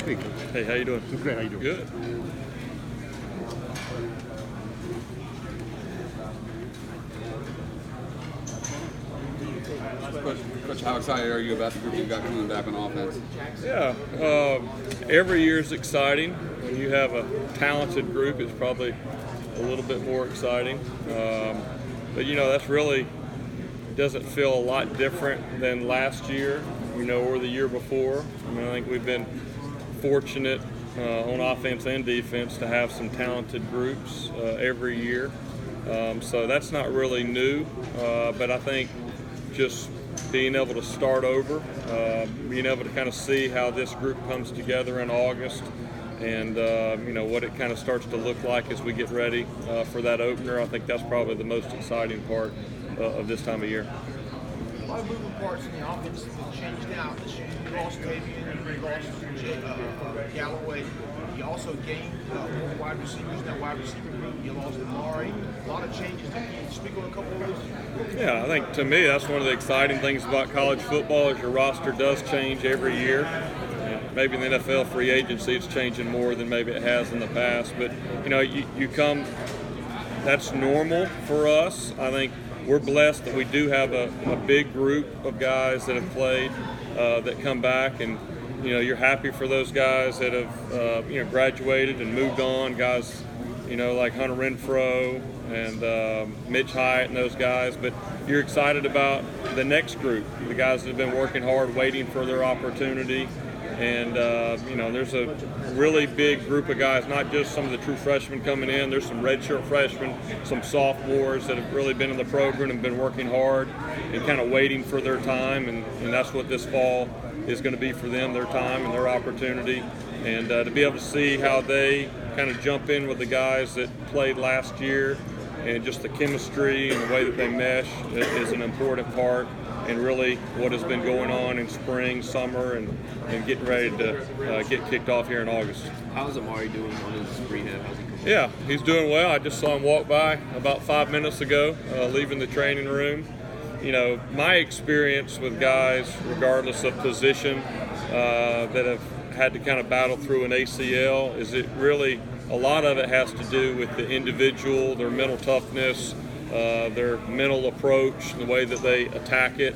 Hey, Coach. Hey, how you doing? I'm great. How you doing? Good. Coach, how excited are you about the group you've got coming back on offense? Yeah. Every year is exciting. When you have a talented group, it's probably a little bit more exciting. But that's really doesn't feel a lot different than last year, or the year before. I think we've been fortunate on offense and defense to have some talented groups every year. So that's not really new, but I think just being able to start over, being able to kind of see how this group comes together in August and what it kind of starts to look like as we get ready for that opener. I think that's probably the most exciting part of this time of year. A lot of moving parts in the offense have changed out this year. You lost Tavian, you lost Galloway. You also gained more wide receivers in that wide receiver group. You lost Amari. A lot of changes. Can you speak on a couple of those? Yeah, I think to me that's one of the exciting things about college football is your roster does change every year. Maybe in the NFL free agency it's changing more than maybe it has in the past. But, you come, that's normal for us. I think we're blessed that we do have a big group of guys that have played that come back, and you're happy for those guys that have graduated and moved on. Guys, like Hunter Renfro and Mitch Hyatt and those guys. But you're excited about the next group, the guys that have been working hard, waiting for their opportunity. And there's a really big group of guys, not just some of the true freshmen coming in. There's some redshirt freshmen, some sophomores that have really been in the program and been working hard and kind of waiting for their time. And that's what this fall is going to be for them, their time and their opportunity. And to be able to see how they kind of jump in with the guys that played last year, and just the chemistry and the way that they mesh is an important part. And really what has been going on in spring, summer, and getting ready to get kicked off here in August. How's Amari doing on his rehab? How's he coming? Yeah, he's doing well. I just saw him walk by about 5 minutes ago, leaving the training room. My experience with guys, regardless of position, that have had to kind of battle through an ACL, is it really, a lot of it has to do with the individual, their mental toughness, their mental approach, the way that they attack it.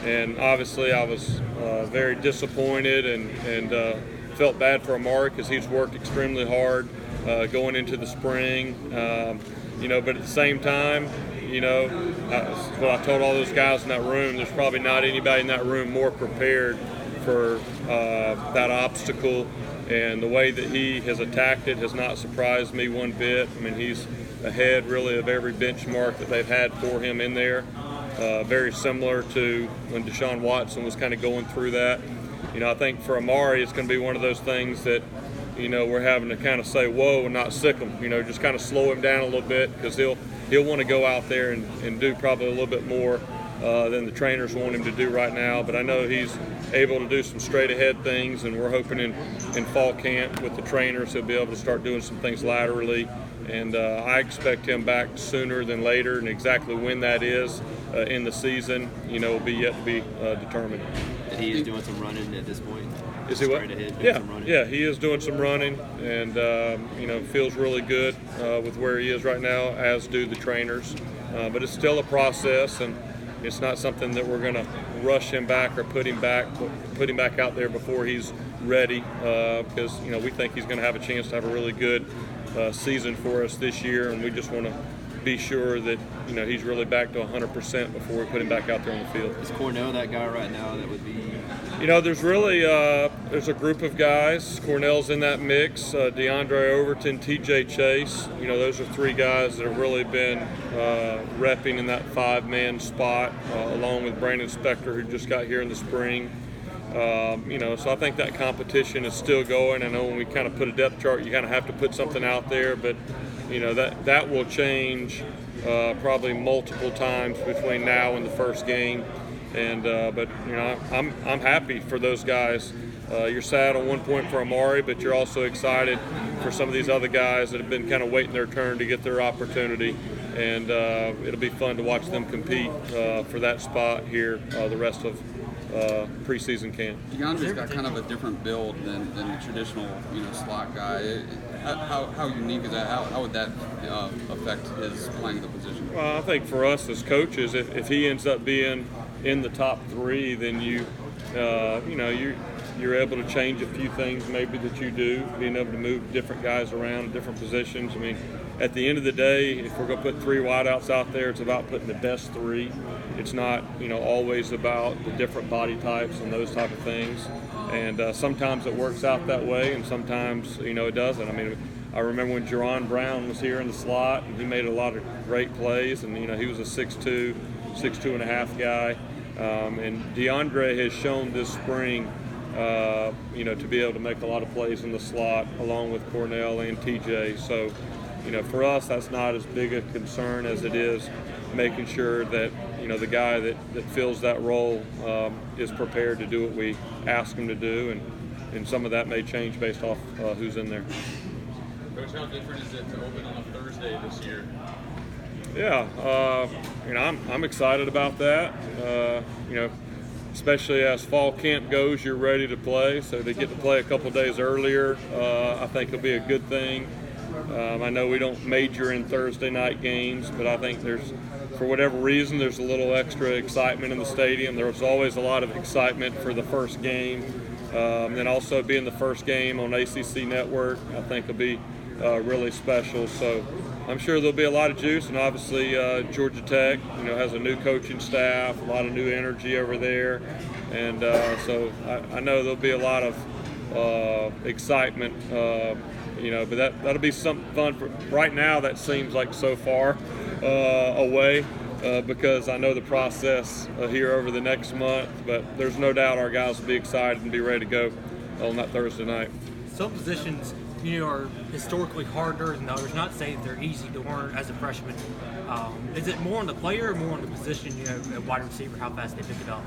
And obviously I was very disappointed and felt bad for Amari because he's worked extremely hard going into the spring. But at the same time, what I told all those guys in that room, there's probably not anybody in that room more prepared for that obstacle. And the way that he has attacked it has not surprised me one bit. He's ahead really of every benchmark that they've had for him in there. Very similar to when Deshaun Watson was kind of going through that. I think for Amari it's going to be one of those things that, we're having to kind of say whoa and not sick him. Just kind of slow him down a little bit, because he'll want to go out there and do probably a little bit more than the trainers want him to do right now. But I know he's able to do some straight ahead things, and we're hoping in fall camp with the trainers he'll be able to start doing some things laterally. And I expect him back sooner than later, and exactly when that is in the season, will be yet to be determined. And he is doing some running at this point. Is he what? Yeah, he is doing some running, and feels really good with where he is right now, as do the trainers. But it's still a process, and it's not something that we're going to rush him back or put him back out there before he's ready, because we think he's going to have a chance to have a really good season for us this year, and we just want to be sure that he's really back to 100% before we put him back out there on the field. Is Cornell that guy right now that would be? There's really there's a group of guys. Cornell's in that mix. DeAndre Overton, TJ Chase. Those are three guys that have really been repping in that 5-man spot, along with Brandon Spector, who just got here in the spring. So I think that competition is still going. I know when we kind of put a depth chart, you kind of have to put something out there, but that will change probably multiple times between now and the first game. And but I'm happy for those guys. You're sad on one point for Amari, but you're also excited for some of these other guys that have been kind of waiting their turn to get their opportunity. And it'll be fun to watch them compete for that spot here the rest of preseason camp. DeAndre's got kind of a different build than the traditional, slot guy. How unique is that? How would that affect his playing the position? Well, I think for us as coaches, if he ends up being in the top 3, then you're able to change a few things maybe that you do, being able to move different guys around, different positions. I mean, at the end of the day, if we're going to put 3 wideouts out there, it's about putting the best 3. It's not, always about the different body types and those type of things. And sometimes it works out that way, and sometimes, it doesn't. I mean, I remember when Jerron Brown was here in the slot, and he made a lot of great plays, and, he was a 6'2", 6'2.5" guy. And DeAndre has shown this spring, to be able to make a lot of plays in the slot along with Cornell and TJ. So, for us, that's not as big a concern as it is making sure that, the guy that fills that role is prepared to do what we ask him to do. And some of that may change based off who's in there. Coach, how different is it to open on a Thursday this year? Yeah, I'm excited about that. Especially as fall camp goes, you're ready to play. So to get to play a couple days earlier, I think will be a good thing. I know we don't major in Thursday night games, but I think for whatever reason, there's a little extra excitement in the stadium. There's always a lot of excitement for the first game. And also being the first game on ACC Network, I think will be really special. So I'm sure there'll be a lot of juice, and obviously Georgia Tech, has a new coaching staff, a lot of new energy over there, and so I know there'll be a lot of excitement, but that'll be something fun. Right now, that seems like so far away because I know the process here over the next month, but there's no doubt our guys will be excited and be ready to go on that Thursday night. Some positions are historically harder than others. Not saying they're easy to learn as a freshman. Is it more on the player or more on the position, at wide receiver, how fast they pick it up?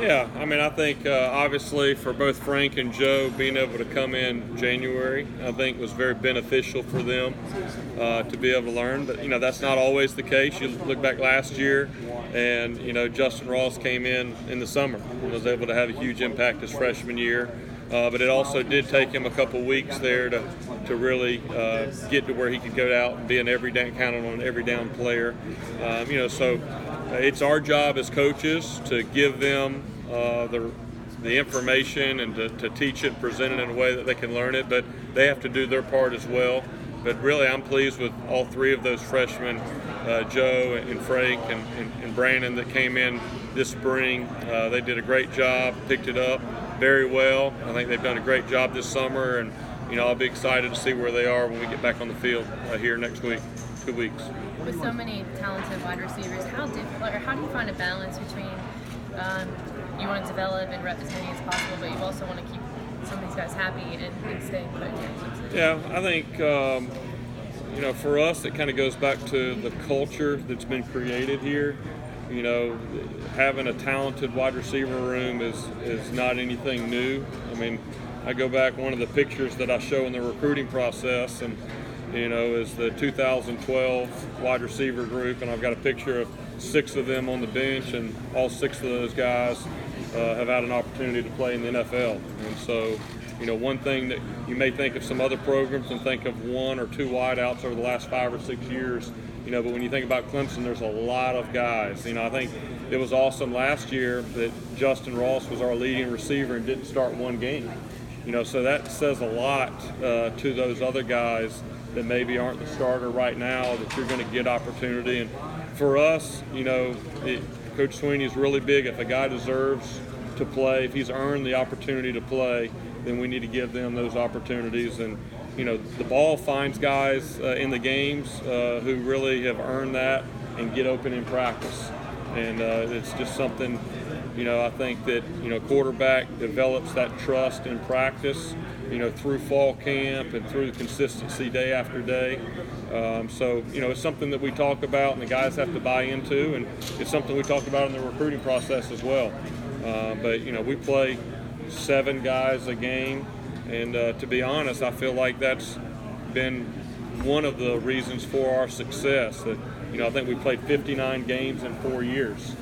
Yeah, I mean, I think obviously for both Frank and Joe, being able to come in January, I think was very beneficial for them to be able to learn. But, that's not always the case. You look back last year and, Justin Ross came in the summer and was able to have a huge impact his freshman year. But it also did take him a couple weeks there to really get to where he could go out and be counted on an every down player. So it's our job as coaches to give them the information and to teach it, present it in a way that they can learn it. But they have to do their part as well. But really, I'm pleased with all 3 of those freshmen, Joe and Frank and Brandon, that came in this spring. They did a great job, picked it up very well. I think they've done a great job this summer, and I'll be excited to see where they are when we get back on the field here next week, 2 weeks. With so many talented wide receivers, how do you find a balance between you want to develop and rep as many as possible, but you also want to keep some of these guys happy and staying put here? Yeah, I think for us it kind of goes back to the culture that's been created here. Having a talented wide receiver room is not anything new. I mean, I go back, one of the pictures that I show in the recruiting process, and is the 2012 wide receiver group, and I've got a picture of 6 of them on the bench, and all 6 of those guys have had an opportunity to play in the NFL. And so, one thing that you may think of some other programs and think of 1 or 2 wideouts over the last 5 or 6 years, but when you think about Clemson, there's a lot of guys. I think it was awesome last year that Justin Ross was our leading receiver and didn't start 1 game. So that says a lot to those other guys that maybe aren't the starter right now, that you're going to get opportunity. And for us, Coach Sweeney is really big. If a guy deserves to play, if he's earned the opportunity to play, then we need to give them those opportunities. And the ball finds guys in the games who really have earned that and get open in practice. And it's just something, I think that, quarterback develops that trust in practice, through fall camp and through the consistency day after day. So, it's something that we talk about and the guys have to buy into, and it's something we talk about in the recruiting process as well. But we play 7 guys a game, and to be honest, I feel like that's been one of the reasons for our success. That I think we played 59 games in 4 years,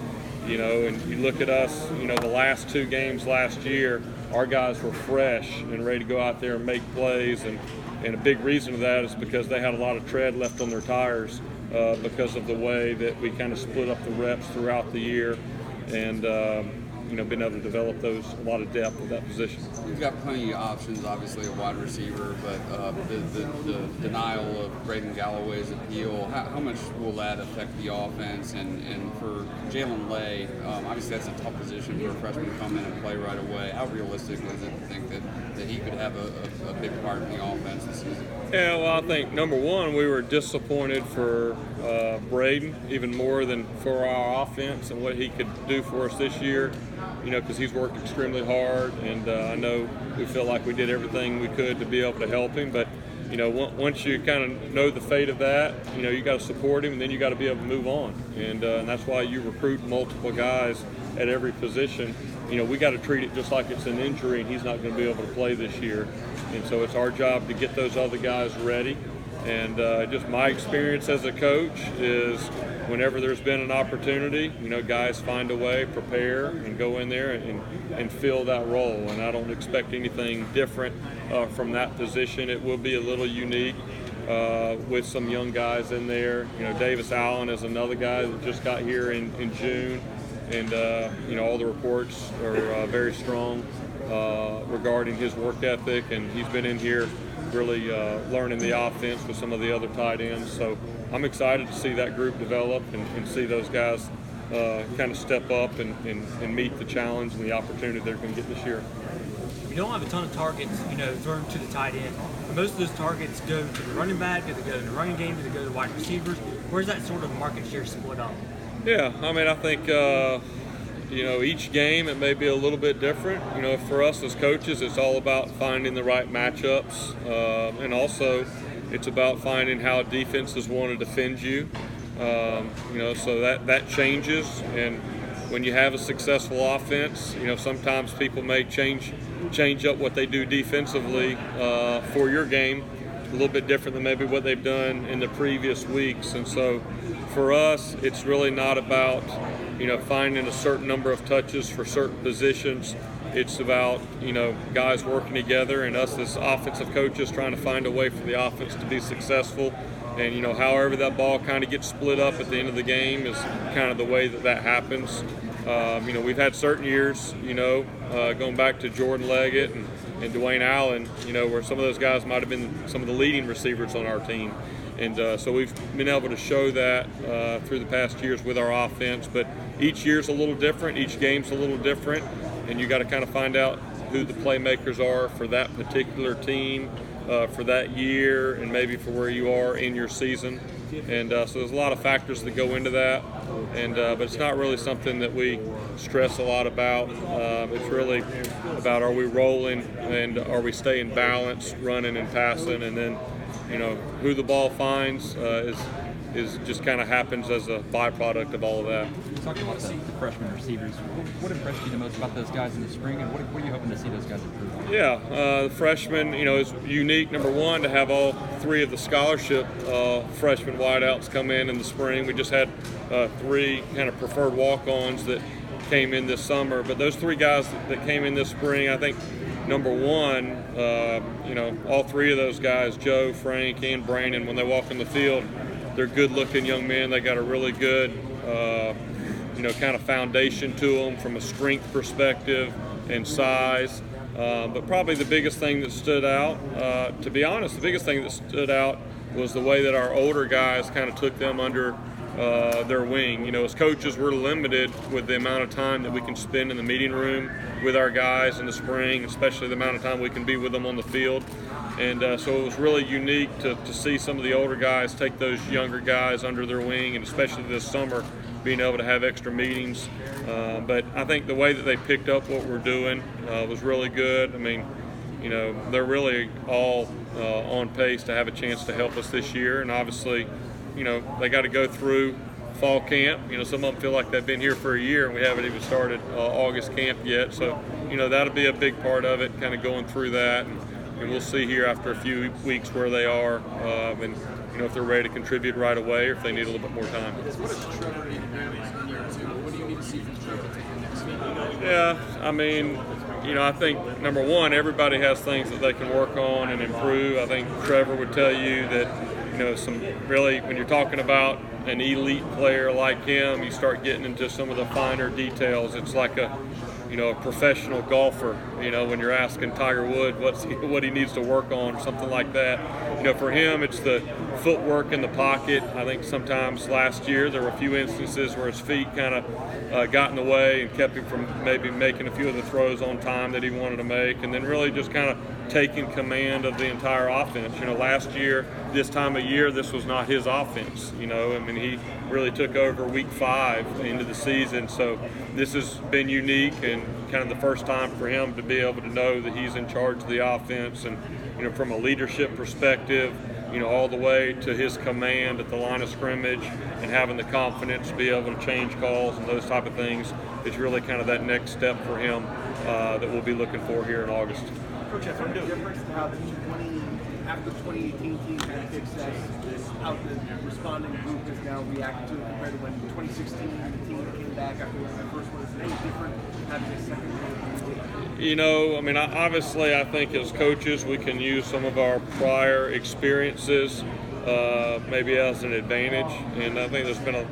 You know, and you look at us, you know, the last 2 games last year, our guys were fresh and ready to go out there and make plays, and a big reason of that is because they had a lot of tread left on their tires because of the way that we kind of split up the reps throughout the year, and you know, been able to develop a lot of depth at that position. You've got plenty of options, obviously, a wide receiver, but the denial of Braden Galloway's appeal, how much will that affect the offense? And for Jalen Lay, obviously that's a tough position for a freshman to come in and play right away. How realistic is it to think that he could have a big part in the offense this season? Yeah, well, I think number one, we were disappointed for Braden even more than for our offense and what he could do for us this year. You know, because he's worked extremely hard, and I know we feel like we did everything we could to be able to help him. But you know, once you kind of know the fate of that, you know, you got to support him, and then you got to be able to move on. And that's why you recruit multiple guys at every position. You know, we got to treat it just like it's an injury, and he's not going to be able to play this year. And so it's our job to get those other guys ready. And just my experience as a coach is whenever there's been an opportunity, you know, guys find a way, prepare, and go in there and fill that role. And I don't expect anything different from that position. It will be a little unique with some young guys in there. You know, Davis Allen is another guy that just got here in June. And, you know, all the reports are very strong regarding his work ethic. And he's been in here really learning the offense with some of the other tight ends. So I'm excited to see that group develop and see those guys kind of step up and meet the challenge and the opportunity they're going to get this year. You don't have a ton of targets, you know, thrown to the tight end. Most of those targets go to the running back, do they go to the running game, do they go to the wide receivers? Where's that sort of market share split up? Yeah, I mean, I think you know, each game it may be a little bit different. You know, for us as coaches, it's all about finding the right matchups, and also it's about finding how defenses want to defend you. You know, so that changes. And when you have a successful offense, you know, sometimes people may change up what they do defensively for your game a little bit different than maybe what they've done in the previous weeks. And so for us, it's really not about, you know, finding a certain number of touches for certain positions. It's about, you know, guys working together and us as offensive coaches trying to find a way for the offense to be successful. And, you know, however that ball kind of gets split up at the end of the game is kind of the way that happens. You know, we've had certain years, you know, going back to Jordan Leggett and Dwayne Allen, you know, where some of those guys might have been some of the leading receivers on our team. And so we've been able to show that through the past years with our offense. But each year's a little different, each game's a little different, and you got to kind of find out who the playmakers are for that particular team, for that year, and maybe for where you are in your season. And so there's a lot of factors that go into that, and but it's not really something that we stress a lot about. It's really about, are we rolling and are we staying balanced, running and passing, and then, you know, who the ball finds is just kind of happens as a byproduct of all of that. Talking about the freshman receivers, what impressed you the most about those guys in the spring, and what are you hoping to see those guys improve on? Yeah, the freshmen, you know, is unique. Number one, to have all 3 of the scholarship freshman wideouts come in the spring. We just had 3 kind of preferred walk-ons that came in this summer, but those 3 guys that came in this spring, I think, number one, you know, all 3 of those guys, Joe, Frank, and Brandon, when they walk in the field, they're good-looking young men. They got a really good, you know, kind of foundation to them from a strength perspective and size. But probably the biggest thing that stood out, to be honest, the biggest thing that stood out was the way that our older guys kind of took them under their wing. You know, as coaches, we're limited with the amount of time that we can spend in the meeting room with our guys in the spring, especially the amount of time we can be with them on the field. And so it was really unique to see some of the older guys take those younger guys under their wing, and especially this summer, being able to have extra meetings. But I think the way that they picked up what we're doing was really good. I mean, you know, they're really all on pace to have a chance to help us this year. And obviously, you know, they got to go through fall camp. You know, some of them feel like they've been here for a year and we haven't even started August camp yet. So, you know, that'll be a big part of it, kind of going through that. And we'll see here after a few weeks where they are, and, you know, if they're ready to contribute right away or if they need a little bit more time. What does Trevor need to do in year 2? What do you need to see from Yeah, I mean, I think number one, everybody has things that they can work on and improve. I think Trevor would tell you that, some really, when you're talking about an elite player like him, you start getting into some of the finer details. It's like a professional golfer, when you're asking Tiger Woods what he needs to work on, or something like that. For him, it's the footwork in the pocket. I think sometimes last year there were a few instances where his feet kind of got in the way and kept him from maybe making a few of the throws on time that he wanted to make, and then really just kind of taking command of the entire offense. Last year, this time of year, this was not his offense. He really took over week 5 into the season, so this has been unique and kind of the first time for him to be able to know that he's in charge of the offense, and from a leadership perspective, all the way to his command at the line of scrimmage and having the confidence to be able to change calls and those type of things is really kind of that next step for him that we'll be looking for here in August. Coach, has there been a difference to how the after the 2018 team had success, how the responding group has now reacted to it compared to when 2016 the team came back after the first one? Is it any different having a second one? Obviously, I think as coaches we can use some of our prior experiences maybe as an advantage, and I think there's been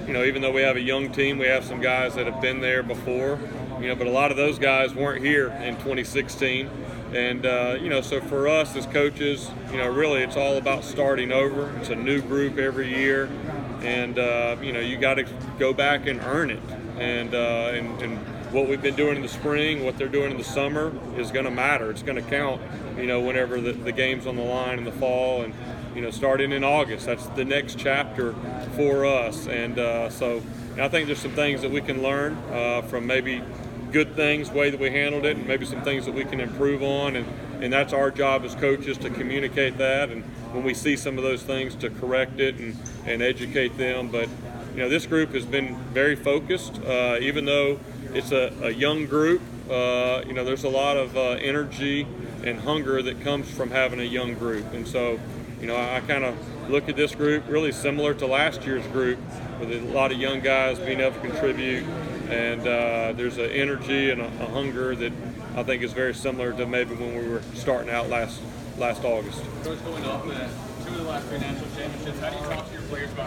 even though we have a young team, we have some guys that have been there before, but a lot of those guys weren't here in 2016. And, so for us as coaches, really it's all about starting over. It's a new group every year. And, you got to go back and earn it. And what we've been doing in the spring, what they're doing in the summer is going to matter. It's going to count, whenever the game's on the line in the fall. And, starting in August, that's the next chapter for us. And so I think there's some things that we can learn from maybe good things, way that we handled it, and maybe some things that we can improve on, and that's our job as coaches to communicate that, and when we see some of those things to correct it and educate them. But this group has been very focused, even though it's a young group. There's a lot of energy and hunger that comes from having a young group, and so I kind of look at this group really similar to last year's group, with a lot of young guys being able to contribute. And there's an energy and a hunger that I think is very similar to maybe when we were starting out last August. Coach, going off that, 2 of the last 3 national championships, how do you talk to your players about